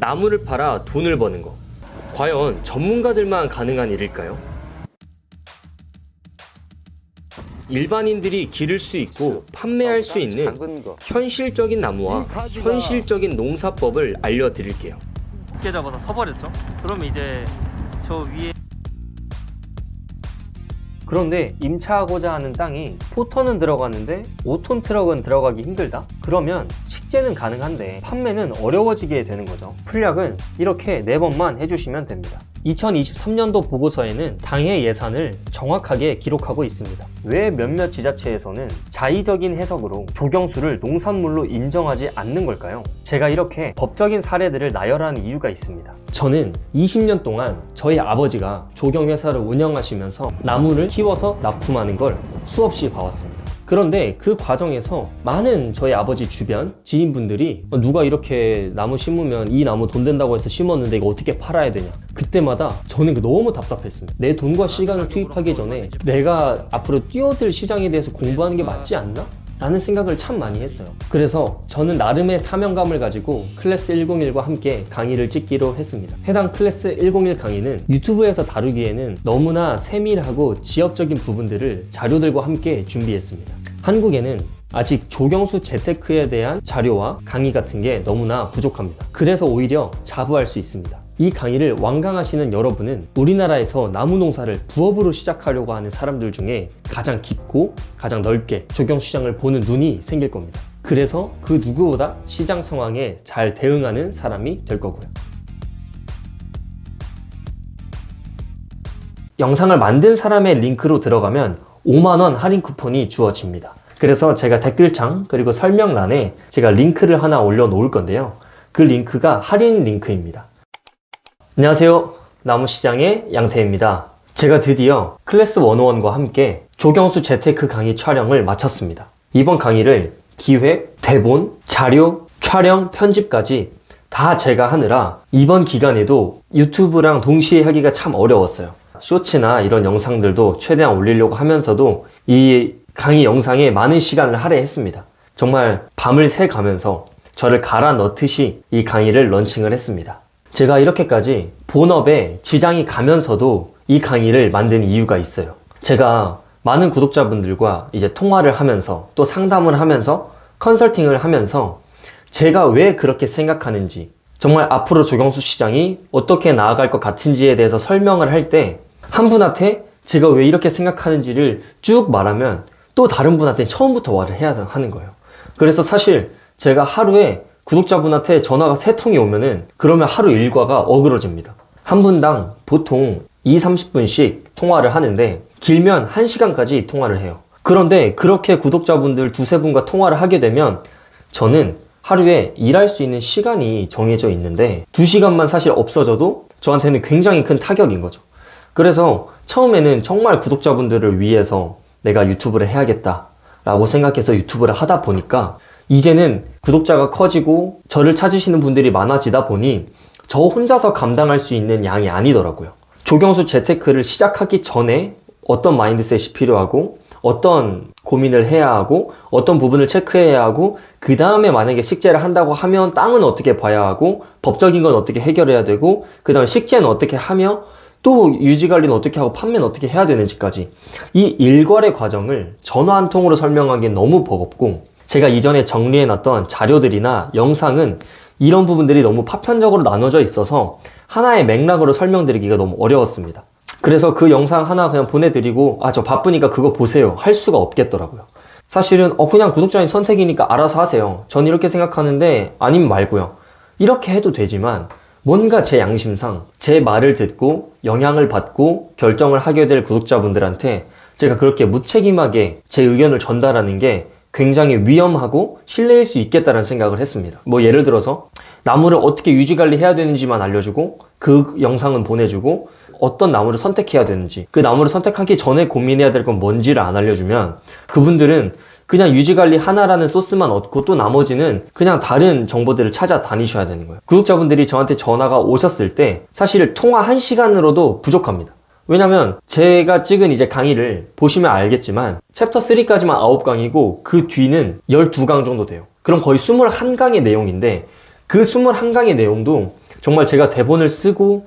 나무를 팔아 돈을 버는 거. 과연 전문가들만 가능한 일일까요? 일반인들이 기를 수 있고 판매할 수 있는 현실적인 나무와 현실적인 농사법을 알려드릴게요. 두께 잡아서 서버렸죠. 그럼 이제 저 위에 그런데 임차하고자 하는 땅이 4톤은 들어가는데 5톤 트럭은 들어가기 힘들다? 그러면 식재는 가능한데 판매는 어려워지게 되는 거죠. 풀약은 이렇게 4번만 해주시면 됩니다. 2023년도 보고서에는 당해 예산을 정확하게 기록하고 있습니다. 왜 몇몇 지자체에서는 자의적인 해석으로 조경수를 농산물로 인정하지 않는 걸까요? 제가 이렇게 법적인 사례들을 나열하는 이유가 있습니다. 저는 20년 동안 저희 아버지가 조경회사를 운영하시면서 나무를 키워서 납품하는 걸 수없이 봐왔습니다. 그런데 그 과정에서 많은 저희 아버지 주변 지인분들이 누가 이렇게 나무 심으면 이 나무 돈 된다고 해서 심었는데 이거 어떻게 팔아야 되냐, 그때마다 저는 너무 답답했습니다. 내 돈과 시간을 투입하기 전에 내가 앞으로 뛰어들 시장에 대해서 공부하는 게 맞지 않나? 라는 생각을 참 많이 했어요. 그래서 저는 나름의 사명감을 가지고 클래스 101과 함께 강의를 찍기로 했습니다. 해당 클래스 101 강의는 유튜브에서 다루기에는 너무나 세밀하고 지역적인 부분들을 자료들과 함께 준비했습니다. 한국에는 아직 조경수 재테크에 대한 자료와 강의 같은 게 너무나 부족합니다. 그래서 오히려 자부할 수 있습니다. 이 강의를 완강하시는 여러분은 우리나라에서 나무 농사를 부업으로 시작하려고 하는 사람들 중에 가장 깊고 가장 넓게 조경 시장을 보는 눈이 생길 겁니다. 그래서 그 누구보다 시장 상황에 잘 대응하는 사람이 될 거고요. 영상을 만든 사람의 링크로 들어가면 5만원 할인 쿠폰이 주어집니다. 그래서 제가 댓글창 그리고 설명란에 제가 링크를 하나 올려놓을 건데요. 그 링크가 할인 링크입니다. 안녕하세요. 나무시장의 양태입니다. 제가 드디어 클래스 101과 함께 조경수 재테크 강의 촬영을 마쳤습니다. 이번 강의를 기획, 대본, 자료, 촬영, 편집까지 다 제가 하느라 이번 기간에도 유튜브랑 동시에 하기가 참 어려웠어요. 쇼츠나 이런 영상들도 최대한 올리려고 하면서도 이 강의 영상에 많은 시간을 할애했습니다. 정말 밤을 새가면서 저를 갈아 넣듯이 이 강의를 런칭을 했습니다. 제가 이렇게까지 본업에 지장이 가면서도 이 강의를 만든 이유가 있어요. 제가 많은 구독자분들과 이제 통화를 하면서 또 상담을 하면서 컨설팅을 하면서 제가 왜 그렇게 생각하는지, 정말 앞으로 조경수 시장이 어떻게 나아갈 것 같은지에 대해서 설명을 할 때 한 분한테 제가 왜 이렇게 생각하는지를 쭉 말하면 또 다른 분한테 처음부터 말을 해야 하는 거예요. 그래서 사실 제가 하루에 구독자분한테 전화가 3통이 오면은 그러면 하루 일과가 어그러집니다. 한 분당 보통 20-30분씩 통화를 하는데 길면 1시간까지 통화를 해요. 그런데 그렇게 구독자분들 2-3분과 통화를 하게 되면 저는 하루에 일할 수 있는 시간이 정해져 있는데 2시간만 사실 없어져도 저한테는 굉장히 큰 타격인 거죠. 그래서 처음에는 정말 구독자분들을 위해서 내가 유튜브를 해야겠다 라고 생각해서 유튜브를 하다 보니까 이제는 구독자가 커지고 저를 찾으시는 분들이 많아지다 보니 저 혼자서 감당할 수 있는 양이 아니더라고요. 조경수 재테크를 시작하기 전에 어떤 마인드셋이 필요하고 어떤 고민을 해야 하고 어떤 부분을 체크해야 하고 그 다음에 만약에 식재를 한다고 하면 땅은 어떻게 봐야 하고 법적인 건 어떻게 해결해야 되고 그 다음에 식재는 어떻게 하며 또 유지관리는 어떻게 하고 판매는 어떻게 해야 되는지까지 이 일괄의 과정을 전화 한 통으로 설명하기엔 너무 버겁고 제가 이전에 정리해놨던 자료들이나 영상은 이런 부분들이 너무 파편적으로 나눠져 있어서 하나의 맥락으로 설명드리기가 너무 어려웠습니다. 그래서 그 영상 하나 그냥 보내드리고 저 바쁘니까 그거 보세요 할 수가 없겠더라고요. 사실은 그냥 구독자님 선택이니까 알아서 하세요. 전 이렇게 생각하는데 아니면 말고요. 이렇게 해도 되지만 뭔가 제 양심상 제 말을 듣고 영향을 받고 결정을 하게 될 구독자분들한테 제가 그렇게 무책임하게 제 의견을 전달하는 게 굉장히 위험하고 실례일 수 있겠다는 생각을 했습니다. 뭐 예를 들어서 나무를 어떻게 유지관리 해야 되는지만 알려주고 그 영상은 보내주고 어떤 나무를 선택해야 되는지 그 나무를 선택하기 전에 고민해야 될 건 뭔지를 안 알려주면 그분들은 그냥 유지관리 하나라는 소스만 얻고 또 나머지는 그냥 다른 정보들을 찾아다니셔야 되는 거예요. 구독자분들이 저한테 전화가 오셨을 때 사실 통화 1시간으로도 부족합니다. 왜냐면 제가 찍은 이제 강의를 보시면 알겠지만 챕터 3까지만 9강이고 그 뒤는 12강 정도 돼요. 그럼 거의 21강의 내용인데 그 21강의 내용도 정말 제가 대본을 쓰고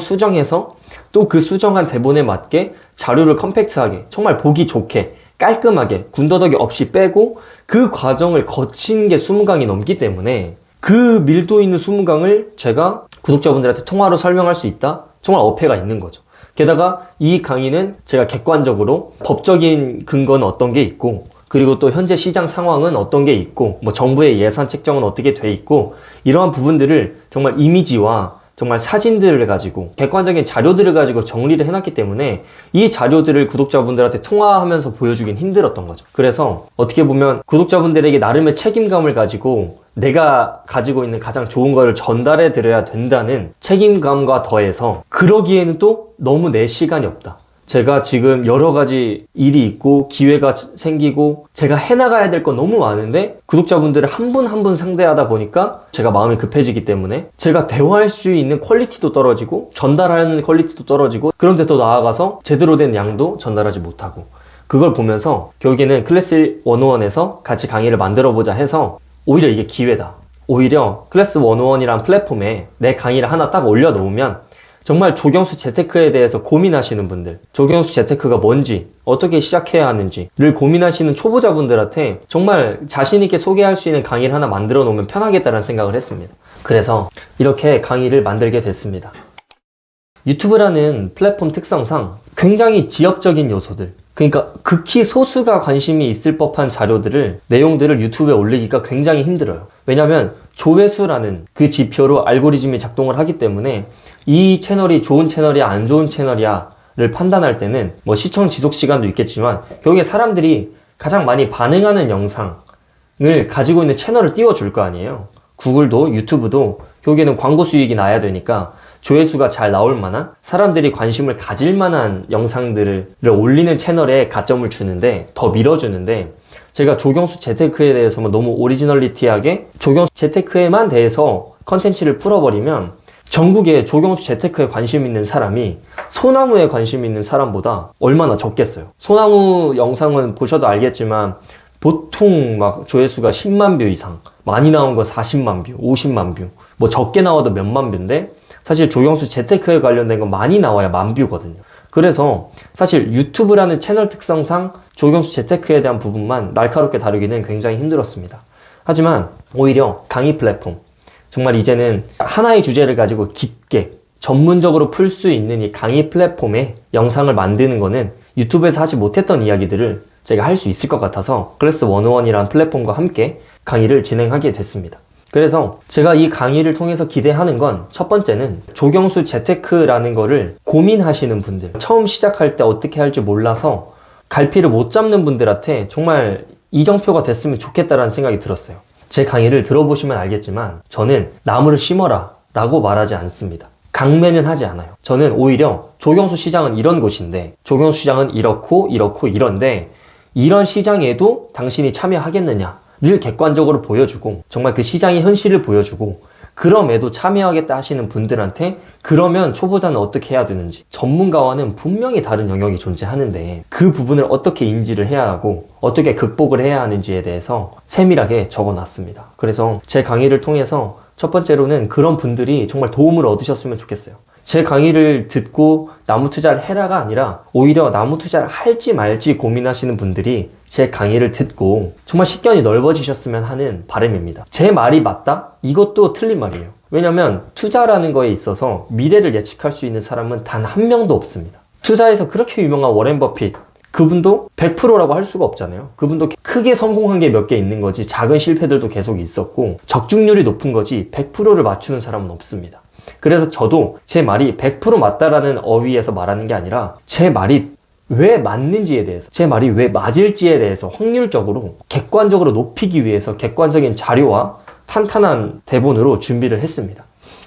수정해서 또 그 수정한 대본에 맞게 자료를 컴팩트하게 정말 보기 좋게 깔끔하게 군더더기 없이 빼고 그 과정을 거친 게 20강이 넘기 때문에 그 밀도 있는 20강을 제가 구독자분들한테 통화로 설명할 수 있다? 정말 어폐가 있는 거죠. 게다가 이 강의는 제가 객관적으로 법적인 근거는 어떤 게 있고 그리고 또 현재 시장 상황은 어떤 게 있고 뭐 정부의 예산 책정은 어떻게 돼 있고 이러한 부분들을 정말 이미지와 정말 사진들을 가지고 객관적인 자료들을 가지고 정리를 해놨기 때문에 이 자료들을 구독자분들한테 통화하면서 보여주긴 힘들었던 거죠. 그래서 어떻게 보면 구독자분들에게 나름의 책임감을 가지고 내가 가지고 있는 가장 좋은 거를 전달해 드려야 된다는 책임감과 더해서 그러기에는 또 너무 내 시간이 없다. 제가 지금 여러 가지 일이 있고 기회가 생기고 제가 해나가야 될 건 너무 많은데 구독자분들을 한 분 한 분 상대하다 보니까 제가 마음이 급해지기 때문에 제가 대화할 수 있는 퀄리티도 떨어지고 전달하는 퀄리티도 떨어지고 그런데 또 나아가서 제대로 된 양도 전달하지 못하고 그걸 보면서 결국에는 클래스 101에서 같이 강의를 만들어 보자 해서 오히려 이게 기회다. 오히려 클래스 101이란 플랫폼에 내 강의를 하나 딱 올려놓으면 정말 조경수 재테크에 대해서 고민하시는 분들, 조경수 재테크가 뭔지, 어떻게 시작해야 하는지를 고민하시는 초보자분들한테 정말 자신있게 소개할 수 있는 강의를 하나 만들어 놓으면 편하겠다는 생각을 했습니다. 그래서 이렇게 강의를 만들게 됐습니다. 유튜브라는 플랫폼 특성상 굉장히 지역적인 요소들, 그러니까 극히 소수가 관심이 있을 법한 자료들을, 내용들을 유튜브에 올리기가 굉장히 힘들어요. 왜냐면 조회수라는 그 지표로 알고리즘이 작동을 하기 때문에 이 채널이 좋은 채널이야 안 좋은 채널이야 를 판단할 때는 뭐 시청 지속 시간도 있겠지만 결국에 사람들이 가장 많이 반응하는 영상을 가지고 있는 채널을 띄워줄 거 아니에요. 구글도 유튜브도 결국에는 광고 수익이 나야 되니까 조회수가 잘 나올 만한 사람들이 관심을 가질 만한 영상들을 올리는 채널에 가점을 주는데 더 밀어주는데 제가 조경수 재테크에 대해서만 너무 오리지널리티하게 조경수 재테크에만 대해서 컨텐츠를 풀어버리면 전국에 조경수 재테크에 관심 있는 사람이 소나무에 관심 있는 사람보다 얼마나 적겠어요. 소나무 영상은 보셔도 알겠지만 보통 막 조회수가 10만 뷰 이상, 많이 나온 거 40만 뷰, 50만 뷰, 뭐 적게 나와도 몇만 뷰인데 사실 조경수 재테크에 관련된 건 많이 나와야 10,000뷰거든요. 그래서 사실 유튜브라는 채널 특성상 조경수 재테크에 대한 부분만 날카롭게 다루기는 굉장히 힘들었습니다. 하지만 오히려 강의 플랫폼, 정말 이제는 하나의 주제를 가지고 깊게 전문적으로 풀 수 있는 이 강의 플랫폼에 영상을 만드는 거는 유튜브에서 하지 못했던 이야기들을 제가 할 수 있을 것 같아서 클래스 101이라는 플랫폼과 함께 강의를 진행하게 됐습니다. 그래서 제가 이 강의를 통해서 기대하는 건 첫 번째는 조경수 재테크라는 거를 고민하시는 분들, 처음 시작할 때 어떻게 할지 몰라서 갈피를 못 잡는 분들한테 정말 이정표가 됐으면 좋겠다라는 생각이 들었어요. 제 강의를 들어보시면 알겠지만 저는 나무를 심어라 라고 말하지 않습니다. 강매는 하지 않아요. 저는 오히려 조경수 시장은 이런 곳인데 조경수 시장은 이렇고 이런데 이런 시장에도 당신이 참여하겠느냐를 객관적으로 보여주고 정말 그 시장의 현실을 보여주고 그럼에도 참여하겠다 하시는 분들한테 그러면 초보자는 어떻게 해야 되는지, 전문가와는 분명히 다른 영역이 존재하는데 그 부분을 어떻게 인지를 해야 하고 어떻게 극복을 해야 하는지에 대해서 세밀하게 적어놨습니다. 그래서 제 강의를 통해서 첫 번째로는 그런 분들이 정말 도움을 얻으셨으면 좋겠어요. 제 강의를 듣고 나무 투자를 해라가 아니라 오히려 나무 투자를 할지 말지 고민하시는 분들이 제 강의를 듣고 정말 식견이 넓어지셨으면 하는 바람입니다. 제 말이 맞다? 이것도 틀린 말이에요. 왜냐면 투자라는 거에 있어서 미래를 예측할 수 있는 사람은 단 한 명도 없습니다. 투자에서 그렇게 유명한 워렌 버핏, 그분도 100%라고 할 수가 없잖아요. 그분도 크게 성공한 게 몇 개 있는 거지 작은 실패들도 계속 있었고 적중률이 높은 거지 100%를 맞추는 사람은 없습니다. 그래서 저도 제 말이 100% 맞다라는 어휘에서 말하는 게 아니라 제 말이 왜 맞는지에 대해서, 제 말이 왜 맞을지에 대해서 확률적으로 객관적으로 높이기 위해서 객관적인 자료와 탄탄한 대본으로 준비를 했습니다.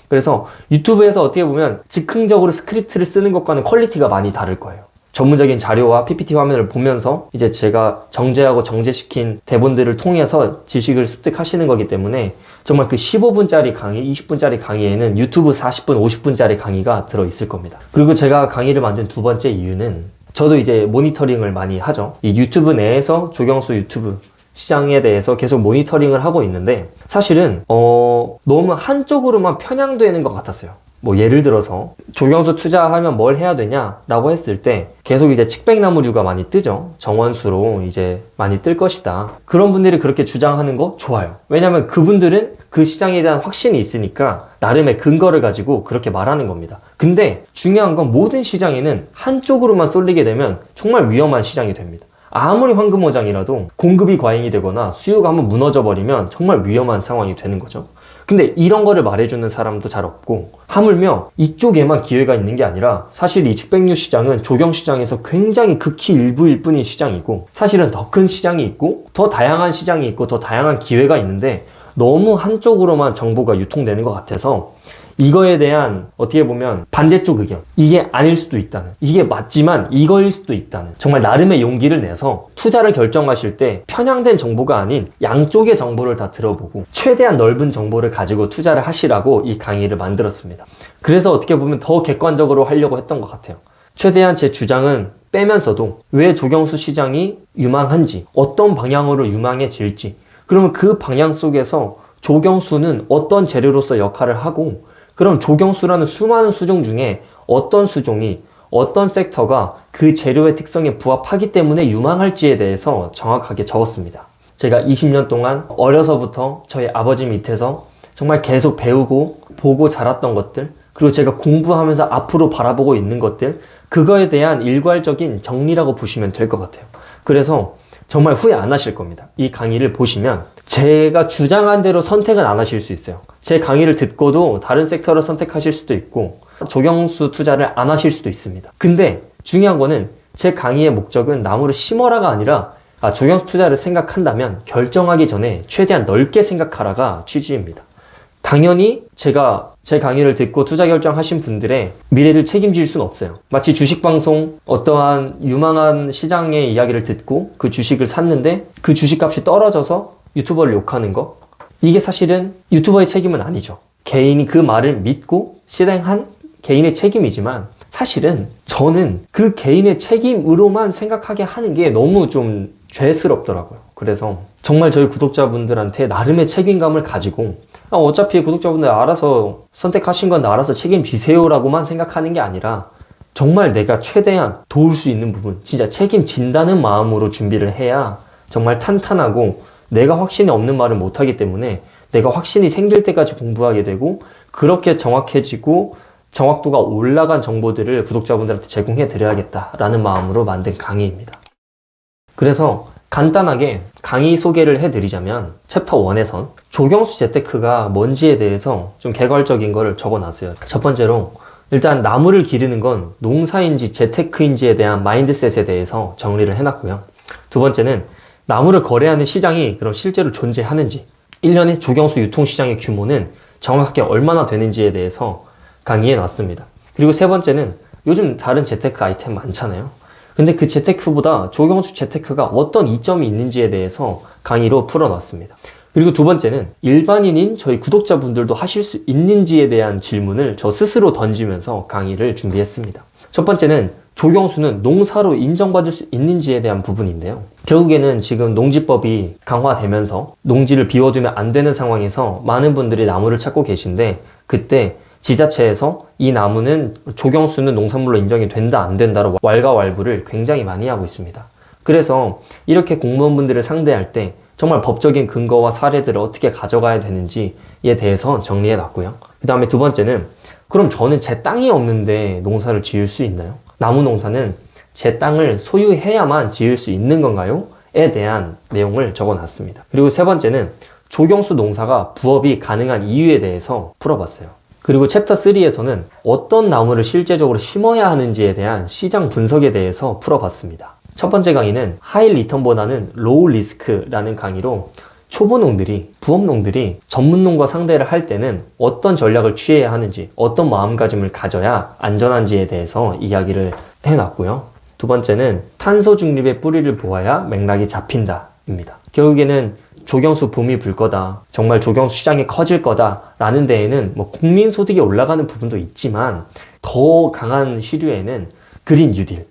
그래서 유튜브에서 어떻게 보면 즉흥적으로 스크립트를 쓰는 것과는 퀄리티가 많이 다를 거예요. 전문적인 자료와 PPT 화면을 보면서 이제 제가 정제하고 정제시킨 대본들을 통해서 지식을 습득하시는 거기 때문에 정말 그 15분짜리 강의, 20분짜리 강의에는 유튜브 40분, 50분짜리 강의가 들어있을 겁니다. 그리고 제가 강의를 만든 두 번째 이유는 저도 이제 모니터링을 많이 하죠. 이 유튜브 내에서 조경수 유튜브 시장에 대해서 계속 모니터링을 하고 있는데 사실은 너무 한쪽으로만 편향되는 것 같았어요. 뭐 예를 들어서 조경수 투자하면 뭘 해야 되냐라고 했을 때 계속 이제 칡백나무류가 많이 뜨죠. 정원수로 이제 많이 뜰 것이다. 그런 분들이 그렇게 주장하는 거 좋아요. 왜냐면 그분들은 그 시장에 대한 확신이 있으니까 나름의 근거를 가지고 그렇게 말하는 겁니다. 근데 중요한 건 모든 시장에는 한쪽으로만 쏠리게 되면 정말 위험한 시장이 됩니다. 아무리 황금어장이라도 공급이 과잉이 되거나 수요가 한번 무너져 버리면 정말 위험한 상황이 되는 거죠. 근데 이런 거를 말해주는 사람도 잘 없고, 하물며 이쪽에만 기회가 있는 게 아니라 사실 이 칡백류 시장은 조경시장에서 굉장히 극히 일부일 뿐인 시장이고, 사실은 더 큰 시장이 있고 더 다양한 시장이 있고 더 다양한 기회가 있는데 너무 한쪽으로만 정보가 유통되는 것 같아서 이거에 대한 어떻게 보면 반대쪽 의견, 이게 아닐 수도 있다는, 이게 맞지만 이거일 수도 있다는, 정말 나름의 용기를 내서 투자를 결정하실 때 편향된 정보가 아닌 양쪽의 정보를 다 들어보고 최대한 넓은 정보를 가지고 투자를 하시라고 이 강의를 만들었습니다. 그래서 어떻게 보면 더 객관적으로 하려고 했던 것 같아요. 최대한 제 주장은 빼면서도 왜 조경수 시장이 유망한지, 어떤 방향으로 유망해질지, 그러면 그 방향 속에서 조경수는 어떤 재료로서 역할을 하고, 그럼 조경수라는 수많은 수종 중에 어떤 수종이, 어떤 섹터가 그 재료의 특성에 부합하기 때문에 유망할지에 대해서 정확하게 적었습니다. 제가 20년 동안 어려서부터 저희 아버지 밑에서 정말 계속 배우고 보고 자랐던 것들, 그리고 제가 공부하면서 앞으로 바라보고 있는 것들, 그거에 대한 일괄적인 정리라고 보시면 될 것 같아요. 그래서 정말 후회 안 하실 겁니다. 이 강의를 보시면 제가 주장한 대로 선택은 안 하실 수 있어요. 제 강의를 듣고도 다른 섹터를 선택하실 수도 있고 조경수 투자를 안 하실 수도 있습니다. 근데 중요한 거는 제 강의의 목적은 나무를 심어라가 아니라 조경수 투자를 생각한다면 결정하기 전에 최대한 넓게 생각하라가 취지입니다. 당연히 제가 제 강의를 듣고 투자 결정하신 분들의 미래를 책임질 수는 없어요. 마치 주식방송 어떠한 유망한 시장의 이야기를 듣고 그 주식을 샀는데 그 주식값이 떨어져서 유튜버를 욕하는 거, 이게 사실은 유튜버의 책임은 아니죠. 개인이 그 말을 믿고 실행한 개인의 책임이지만 사실은 저는 그 개인의 책임으로만 생각하게 하는 게 너무 좀 죄스럽더라고요. 그래서 정말 저희 구독자분들한테 나름의 책임감을 가지고 어차피 구독자분들 알아서 선택하신 건 알아서 책임지세요 라고만 생각하는 게 아니라 정말 내가 최대한 도울 수 있는 부분, 진짜 책임진다는 마음으로 준비를 해야 정말 탄탄하고, 내가 확신이 없는 말을 못하기 때문에 내가 확신이 생길 때까지 공부하게 되고, 그렇게 정확해지고 정확도가 올라간 정보들을 구독자분들한테 제공해 드려야겠다라는 마음으로 만든 강의입니다. 그래서 간단하게 강의 소개를 해드리자면 챕터 1에선 조경수 재테크가 뭔지에 대해서 좀 개괄적인 거를 적어놨어요. 첫 번째로 일단 나무를 기르는 건 농사인지 재테크인지에 대한 마인드셋에 대해서 정리를 해놨고요. 두 번째는 나무를 거래하는 시장이 그럼 실제로 존재하는지, 1년에 조경수 유통시장의 규모는 정확하게 얼마나 되는지에 대해서 강의해 놨습니다. 그리고 세 번째는 요즘 다른 재테크 아이템 많잖아요. 근데 그 재테크보다 조경수 재테크가 어떤 이점이 있는지에 대해서 강의로 풀어놨습니다. 그리고 두 번째는 일반인인 저희 구독자분들도 하실 수 있는지에 대한 질문을 저 스스로 던지면서 강의를 준비했습니다. 첫 번째는 조경수는 농사로 인정받을 수 있는지에 대한 부분인데요. 결국에는 지금 농지법이 강화되면서 농지를 비워두면 안 되는 상황에서 많은 분들이 나무를 찾고 계신데, 그때 지자체에서 이 나무는 조경수는 농산물로 인정이 된다 안 된다로 왈가왈부를 굉장히 많이 하고 있습니다. 그래서 이렇게 공무원분들을 상대할 때 정말 법적인 근거와 사례들을 어떻게 가져가야 되는지에 대해서 정리해 놨고요. 그 다음에 두 번째는 그럼 저는 제 땅이 없는데 농사를 지을 수 있나요? 나무 농사는 제 땅을 소유해야만 지을 수 있는 건가요? 에 대한 내용을 적어 놨습니다. 그리고 세 번째는 조경수 농사가 부업이 가능한 이유에 대해서 풀어봤어요. 그리고 챕터 3에서는 어떤 나무를 실제적으로 심어야 하는지에 대한 시장 분석에 대해서 풀어봤습니다. 첫 번째 강의는 하이 리턴보다는 로우 리스크라는 강의로 초보농들이, 부업농들이 전문농과 상대를 할 때는 어떤 전략을 취해야 하는지, 어떤 마음가짐을 가져야 안전한지에 대해서 이야기를 해놨고요. 두 번째는 탄소 중립의 뿌리를 보아야 맥락이 잡힌다입니다. 결국에는 조경수 붐이 불 거다, 정말 조경수 시장이 커질 거다 라는 데에는 뭐 국민소득이 올라가는 부분도 있지만 더 강한 시류에는 그린 뉴딜,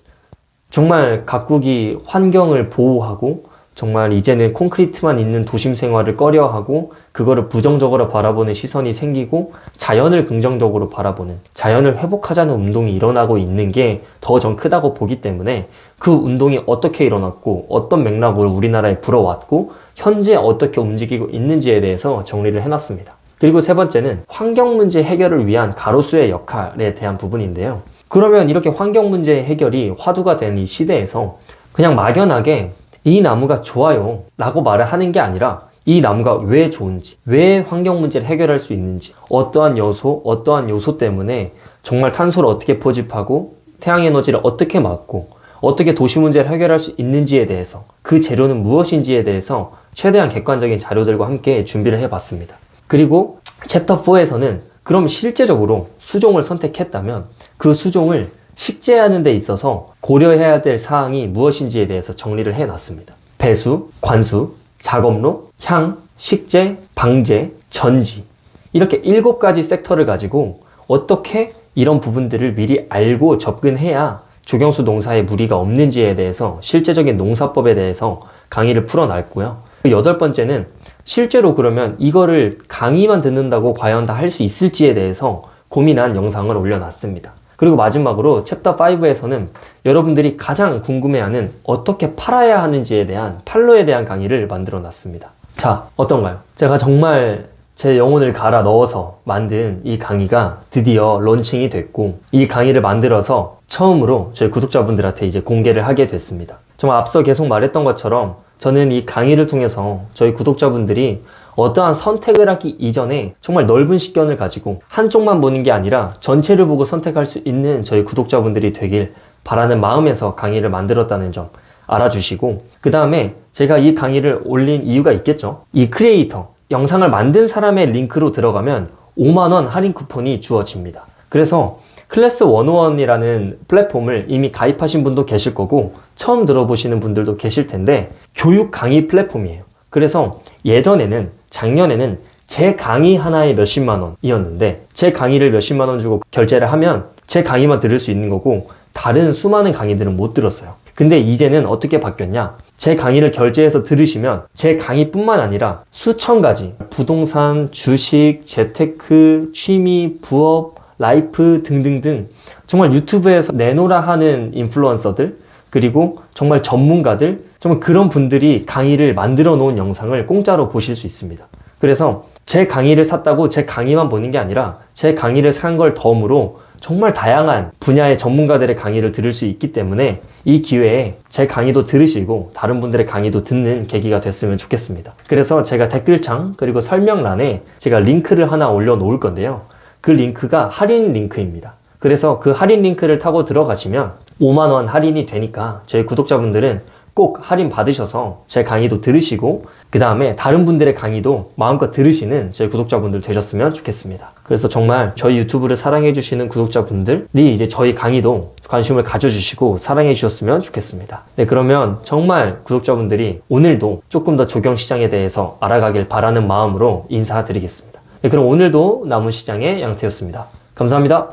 정말 각국이 환경을 보호하고 정말 이제는 콘크리트만 있는 도심 생활을 꺼려하고 그거를 부정적으로 바라보는 시선이 생기고 자연을 긍정적으로 바라보는, 자연을 회복하자는 운동이 일어나고 있는 게 더 전 크다고 보기 때문에 그 운동이 어떻게 일어났고 어떤 맥락으로 우리나라에 불어왔고 현재 어떻게 움직이고 있는지에 대해서 정리를 해놨습니다. 그리고 세 번째는 환경 문제 해결을 위한 가로수의 역할에 대한 부분인데요. 그러면 이렇게 환경 문제 해결이 화두가 된 이 시대에서 그냥 막연하게 이 나무가 좋아요 라고 말을 하는 게 아니라 이 나무가 왜 좋은지, 왜 환경 문제를 해결할 수 있는지, 어떠한 요소 때문에 정말 탄소를 어떻게 포집하고 태양 에너지를 어떻게 막고 어떻게 도시 문제를 해결할 수 있는지에 대해서, 그 재료는 무엇인지에 대해서 최대한 객관적인 자료들과 함께 준비를 해봤습니다. 그리고 챕터 4에서는 그럼 실제적으로 수종을 선택했다면 그 수종을 식재하는 데 있어서 고려해야 될 사항이 무엇인지에 대해서 정리를 해놨습니다. 배수, 관수, 작업로, 향, 식재, 방제, 전지, 이렇게 7가지 섹터를 가지고 어떻게 이런 부분들을 미리 알고 접근해야 조경수 농사에 무리가 없는지에 대해서 실제적인 농사법에 대해서 강의를 풀어놨고요. 8번째는 실제로 그러면 이거를 강의만 듣는다고 과연 다 할 수 있을지에 대해서 고민한 영상을 올려놨습니다. 그리고 마지막으로 챕터 5에서는 여러분들이 가장 궁금해하는 어떻게 팔아야 하는지에 대한 판로에 대한 강의를 만들어 놨습니다. 자, 어떤가요? 제가 정말 제 영혼을 갈아 넣어서 만든 이 강의가 드디어 론칭이 됐고, 이 강의를 만들어서 처음으로 저희 구독자분들한테 이제 공개를 하게 됐습니다. 정말 앞서 계속 말했던 것처럼 저는 이 강의를 통해서 저희 구독자분들이 어떠한 선택을 하기 이전에 정말 넓은 식견을 가지고 한쪽만 보는 게 아니라 전체를 보고 선택할 수 있는 저희 구독자분들이 되길 바라는 마음에서 강의를 만들었다는 점 알아주시고, 그 다음에 제가 이 강의를 올린 이유가 있겠죠. 이 크리에이터, 영상을 만든 사람의 링크로 들어가면 5만원 할인 쿠폰이 주어집니다. 그래서 클래스 101이라는 플랫폼을 이미 가입하신 분도 계실 거고 처음 들어보시는 분들도 계실 텐데, 교육 강의 플랫폼이에요. 그래서 예전에는, 작년에는 제 강의 하나에 몇십만 원이었는데 제 강의를 몇십만 원 주고 결제를 하면 제 강의만 들을 수 있는 거고 다른 수많은 강의들은 못 들었어요. 근데 이제는 어떻게 바뀌었냐? 제 강의를 결제해서 들으시면 제 강의뿐만 아니라 수천 가지 부동산, 주식, 재테크, 취미, 부업, 라이프 등등등 정말 유튜브에서 내노라 하는 인플루언서들, 그리고 정말 전문가들, 정말 그런 분들이 강의를 만들어 놓은 영상을 공짜로 보실 수 있습니다. 그래서 제 강의를 샀다고 제 강의만 보는 게 아니라 제 강의를 산 걸 덤으로 정말 다양한 분야의 전문가들의 강의를 들을 수 있기 때문에 이 기회에 제 강의도 들으시고 다른 분들의 강의도 듣는 계기가 됐으면 좋겠습니다. 그래서 제가 댓글창 그리고 설명란에 제가 링크를 하나 올려놓을 건데요. 그 링크가 할인 링크입니다. 그래서 그 할인 링크를 타고 들어가시면 5만원 할인이 되니까 저희 구독자분들은 꼭 할인 받으셔서 제 강의도 들으시고 그 다음에 다른 분들의 강의도 마음껏 들으시는 저희 구독자분들 되셨으면 좋겠습니다. 그래서 정말 저희 유튜브를 사랑해 주시는 구독자분들이 이제 저희 강의도 관심을 가져주시고 사랑해 주셨으면 좋겠습니다. 네, 그러면 정말 구독자분들이 오늘도 조금 더 조경시장에 대해서 알아가길 바라는 마음으로 인사드리겠습니다. 네, 그럼 오늘도 나무시장의 양태였습니다. 감사합니다.